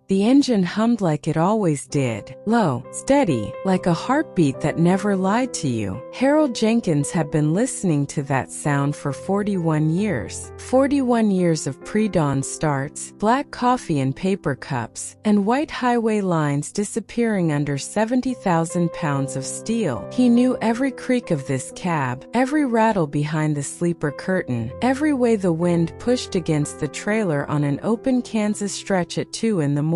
The engine hummed like it always did, low, steady, like a heartbeat that never lied to you. Harold Jenkins had been listening to that sound for 41 years. 41 years of pre-dawn starts, black coffee in paper cups, and white highway lines disappearing under 70,000 pounds of steel. He knew every creak of this cab, every rattle behind the sleeper curtain, every way the wind pushed against the trailer on an open Kansas stretch at 2 in the morning.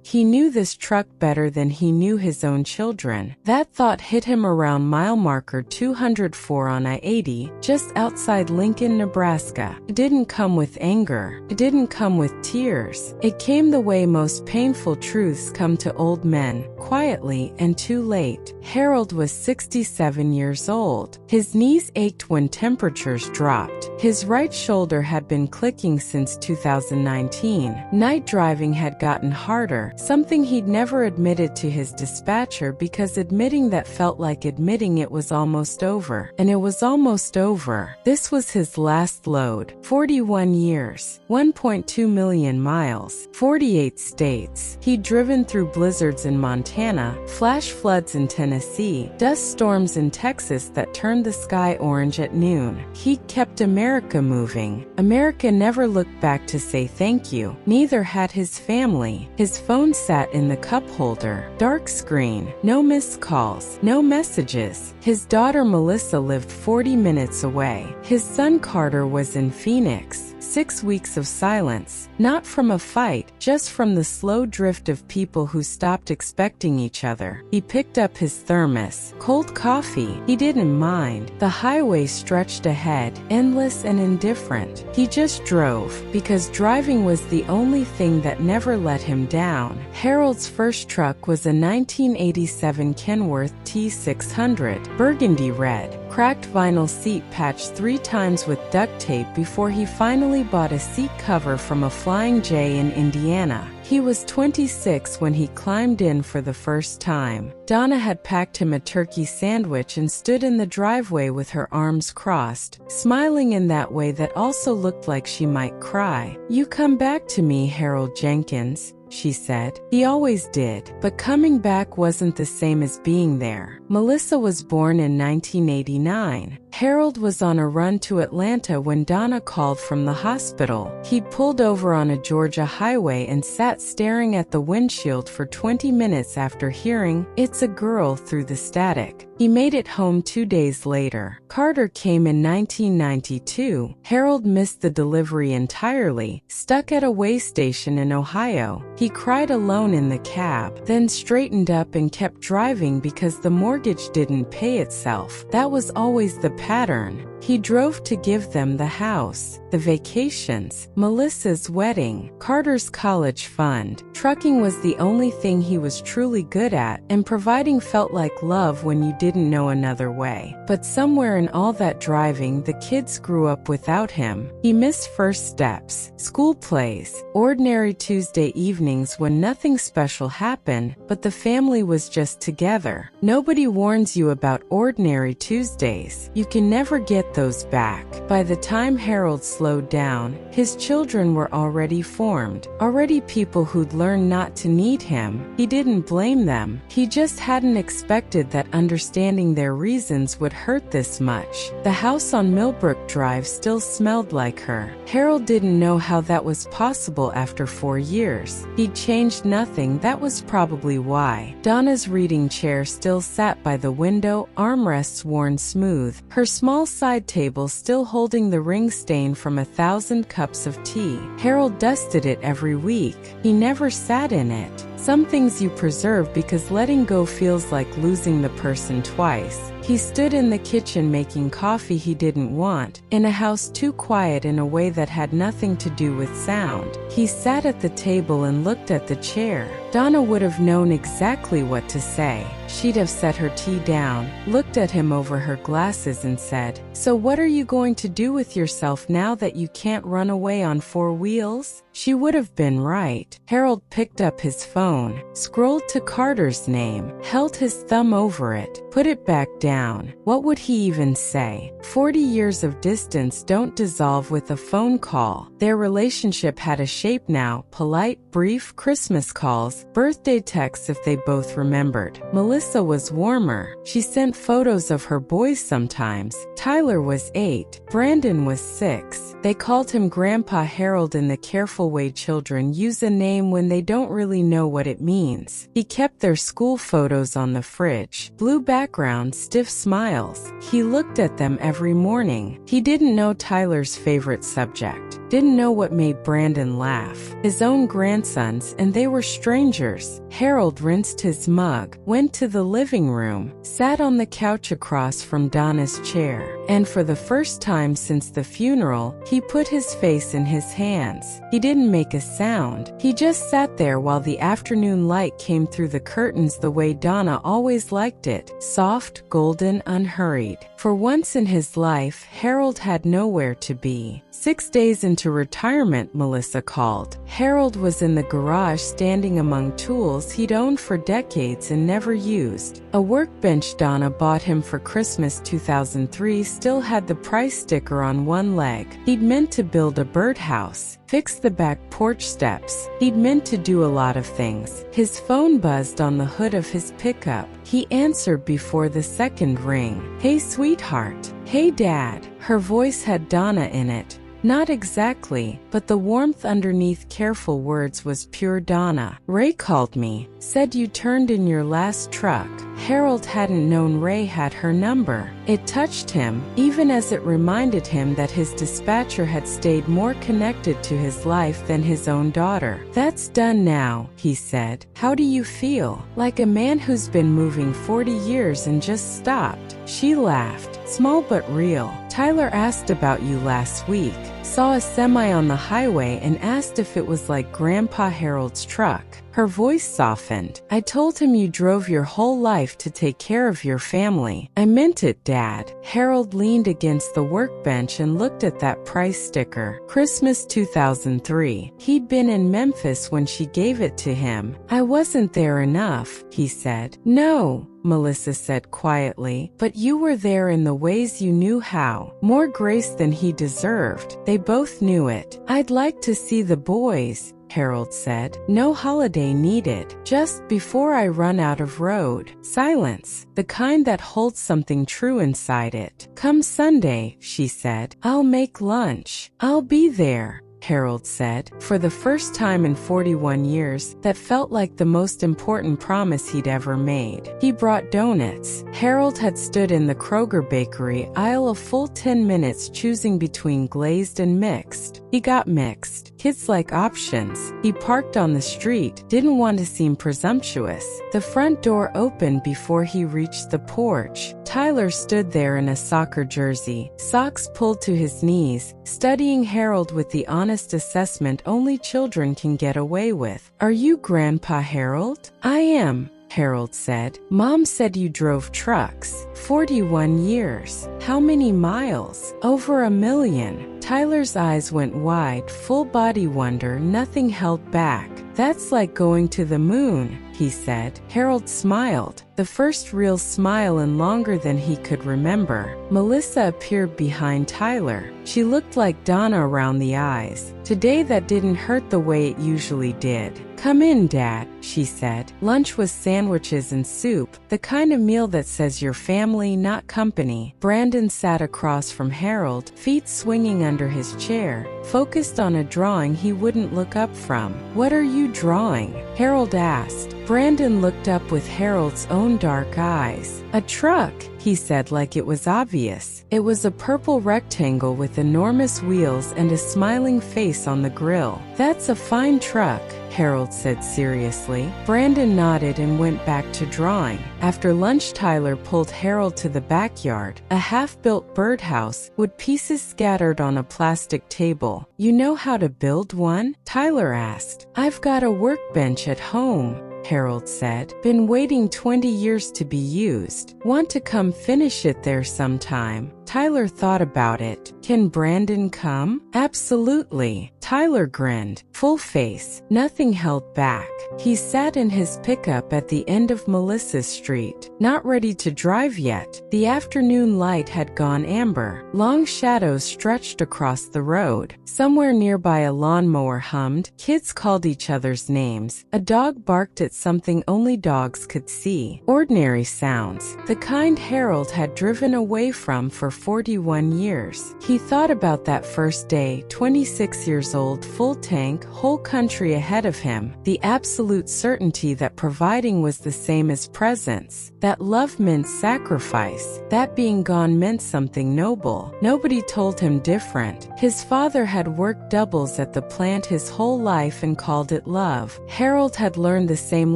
He knew this truck better than he knew his own children. That thought hit him around mile marker 204 on I-80, just outside Lincoln, Nebraska. It didn't come with anger. It didn't come with tears. It came the way most painful truths come to old men, quietly and too late. Harold was 67 years old. His knees ached when temperatures dropped. His right shoulder had been clicking since 2019. Night driving had gotten harder, something he'd never admitted to his dispatcher because admitting that felt like admitting it was almost over. And it was almost over. This was his last load. 41 years, 1.2 million miles, 48 states. He'd driven through blizzards in Montana, flash floods in Tennessee, dust storms in Texas that turned the sky orange at noon. He kept America moving. America never looked back to say thank you. Neither had his family. His phone sat in the cup holder. Dark screen. No missed calls. No messages. His daughter Melissa lived 40 minutes away. His son Carter was in Phoenix. 6 weeks of silence. Not from a fight, just from the slow drift of people who stopped expecting each other. He picked up his thermos. Cold coffee. He didn't mind. The highway stretched ahead, endless and indifferent. He just drove, because driving was the only thing that never let him down. Harold's first truck was a 1987 Kenworth T600, burgundy red. Cracked vinyl seat patched 3 times with duct tape before he finally bought a seat cover from a Flying J in Indiana. He was 26 when he climbed in for the first time. Donna had packed him a turkey sandwich and stood in the driveway with her arms crossed, smiling in that way that also looked like she might cry. "You come back to me, Harold Jenkins," she said. He always did, but coming back wasn't the same as being there. Melissa was born in 1989. Harold was on a run to Atlanta when Donna called from the hospital. He pulled over on a Georgia highway and sat staring at the windshield for 20 minutes after hearing "It's a Girl" through the static. He made it home 2 days later. Carter came in 1992. Harold missed the delivery entirely, stuck at a way station in Ohio. He cried alone in the cab, then straightened up and kept driving because the mortgage didn't pay itself. That was always the pattern. He drove to give them the house, the vacations, Melissa's wedding, Carter's college fund. Trucking was the only thing he was truly good at, and providing felt like love when you didn't know another way. But somewhere in all that driving, the kids grew up without him. He missed first steps, school plays, ordinary Tuesday evenings when nothing special happened, but the family was just together. Nobody warns you about ordinary Tuesdays. You can never get those back. By the time Harold slowed down, his children were already formed, already people who'd learned not to need him. He didn't blame them. He just hadn't expected that understanding their reasons would hurt this much. The house on Millbrook Drive still smelled like her. Harold didn't know how that was possible after 4 years. He'd changed nothing, that was probably why. Donna's reading chair still sat by the window, armrests worn smooth, her small side table still holding the ring stain from 1,000 cups of tea. Harold dusted it every week. He never sat in it. Some things you preserve because letting go feels like losing the person twice. He stood in the kitchen making coffee he didn't want, in a house too quiet in a way that had nothing to do with sound. He sat at the table and looked at the chair. Donna would have known exactly what to say. she'd have set her tea down, looked at him over her glasses and said, "So what are you going to do with yourself now that you can't run away on four wheels?" She would have been right. Harold picked up his phone, scrolled to Carter's name, held his thumb over it, put it back down. What would he even say? 40 years of distance don't dissolve with a phone call. Their relationship had a shape now, polite, brief Christmas calls, birthday texts if they both remembered. Melissa was warmer. She sent photos of her boys sometimes. Tyler was 8. Brandon was 6. They called him Grandpa Harold in the careful way children use a name when they don't really know what it means. He kept their school photos on the fridge. Blue background, stiff smiles. He looked at them every morning. He didn't know Tyler's favorite subject. Didn't know what made Brandon laugh. His own grandsons, and they were strangers. Harold rinsed his mug, went to the living room, sat on the couch across from Donna's chair, and for the first time since the funeral, he put his face in his hands. He didn't make a sound. He just sat there while the afternoon light came through the curtains the way Donna always liked it, soft, golden, unhurried. For once in his life, Harold had nowhere to be. 6 days into retirement, Melissa called. Harold was in the garage standing among tools he'd owned for decades and never used. A workbench Donna bought him for Christmas 2003 still had the price sticker on one leg. He'd meant to build a birdhouse, fix the back porch steps. He'd meant to do a lot of things. His phone buzzed on the hood of his pickup. He answered before the second ring. "Hey, sweetheart." "Hey, Dad." Her voice had Donna in it. Not exactly, but the warmth underneath careful words was pure Donna. "Ray called me. Said you turned in your last truck." Harold hadn't known Ray had her number. It touched him, even as it reminded him that his dispatcher had stayed more connected to his life than his own daughter. "That's done now," he said. "How do you feel?" "Like a man who's been moving 40 years and just stopped." She laughed, small but real. "Tyler asked about you last week. Saw a semi on the highway and asked if it was like Grandpa Harold's truck." Her voice softened. "I told him you drove your whole life to take care of your family." "I meant it, Dad." Harold leaned against the workbench and looked at that price sticker. Christmas 2003. He'd been in Memphis when she gave it to him. "I wasn't there enough," he said. "No," Melissa said quietly, "but you were there in the ways you knew how. More grace than he deserved." They both knew it. "I'd like to see the boys," Harold said. "No holiday needed. Just before I run out of road." Silence, the kind that holds something true inside it. "Come Sunday," she said. "I'll make lunch." "I'll be there," Harold said. For the first time in 41 years, that felt like the most important promise he'd ever made. He brought donuts. Harold had stood in the Kroger bakery aisle a full 10 minutes choosing between glazed and mixed. He got mixed. Kids like options. He parked on the street, didn't want to seem presumptuous. The front door opened before he reached the porch. Tyler stood there in a soccer jersey, socks pulled to his knees, studying Harold with the honest assessment only children can get away with. "Are you Grandpa Harold?" "I am," Harold said. "Mom said you drove trucks. 41 years. How many miles?" "Over 1,000,000. Tyler's eyes went wide, full body wonder, nothing held back. "That's like going to the moon," he said. Harold smiled, the first real smile in longer than he could remember. Melissa appeared behind Tyler. She looked like Donna around the eyes. Today that didn't hurt the way it usually did. "Come in, Dad," she said. Lunch was sandwiches and soup, the kind of meal that says you're family, not company. Brandon sat across from Harold, feet swinging under his chair, focused on a drawing he wouldn't look up from. "What are you drawing?" Harold asked. Brandon looked up with Harold's own dark eyes. "A truck," he said like it was obvious. It was a purple rectangle with enormous wheels and a smiling face on the grill. "That's a fine truck," Harold said seriously. Brandon nodded and went back to drawing. After lunch, Tyler pulled Harold to the backyard, a half-built birdhouse, wood pieces scattered on a plastic table. "You know how to build one?" Tyler asked. "I've got a workbench at home," Harold said. Been waiting 20 years to be used. Want to come finish it there sometime? Tyler thought about it. Can Brandon come? Absolutely. Tyler grinned, full face, nothing held back. He sat in his pickup at the end of Melissa's Street, not ready to drive yet. The afternoon light had gone amber. Long shadows stretched across the road. Somewhere nearby a lawnmower hummed. Kids called each other's names. A dog barked at something only dogs could see. Ordinary sounds, the kind Harold had driven away from for 41 years. He thought about that first day, 26 years old, full tank, whole country ahead of him, the absolute certainty that providing was the same as presence, that love meant sacrifice, that being gone meant something noble. Nobody told him different. His father had worked doubles at the plant his whole life and called it love. Harold had learned the same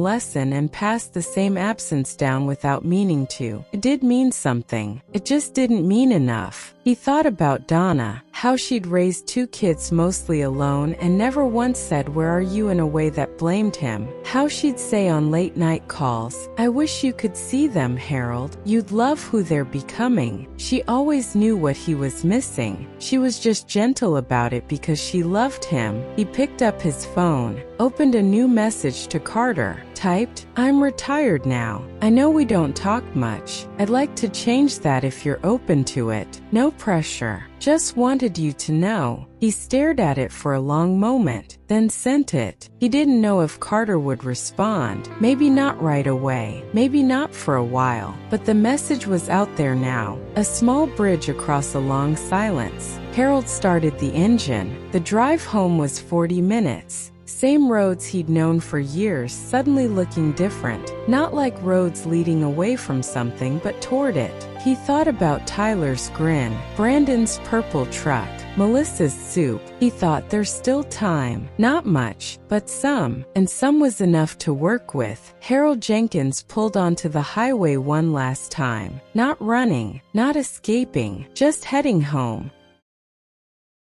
lesson and passed the same absence down without meaning to. It did mean something. It just didn't mean enough. He thought about Donna, how she'd raised 2 kids mostly alone and never once said "where are you" in a way that blamed him. How she'd say on late night calls, "I wish you could see them, Harold. You'd love who they're becoming." She always knew what he was missing. She was just gentle about it because she loved him. He picked up his phone, opened a new message to Carter, typed, "I'm retired now. I know we don't talk much. I'd like to change that if you're open to it. No pressure. Just wanted you to know." He stared at it for a long moment, then sent it. He didn't know if Carter would respond. Maybe not right away, maybe not for a while, but the message was out there now. A small bridge across a long silence. Harold started the engine. The drive home was 40 minutes. Same roads he'd known for years, suddenly looking different. Not like roads leading away from something, but toward it. He thought about Tyler's grin, Brandon's purple truck, Melissa's soup. He thought there's still time. Not much, but some. And some was enough to work with. Harold Jenkins pulled onto the highway one last time. Not running, not escaping, just heading home.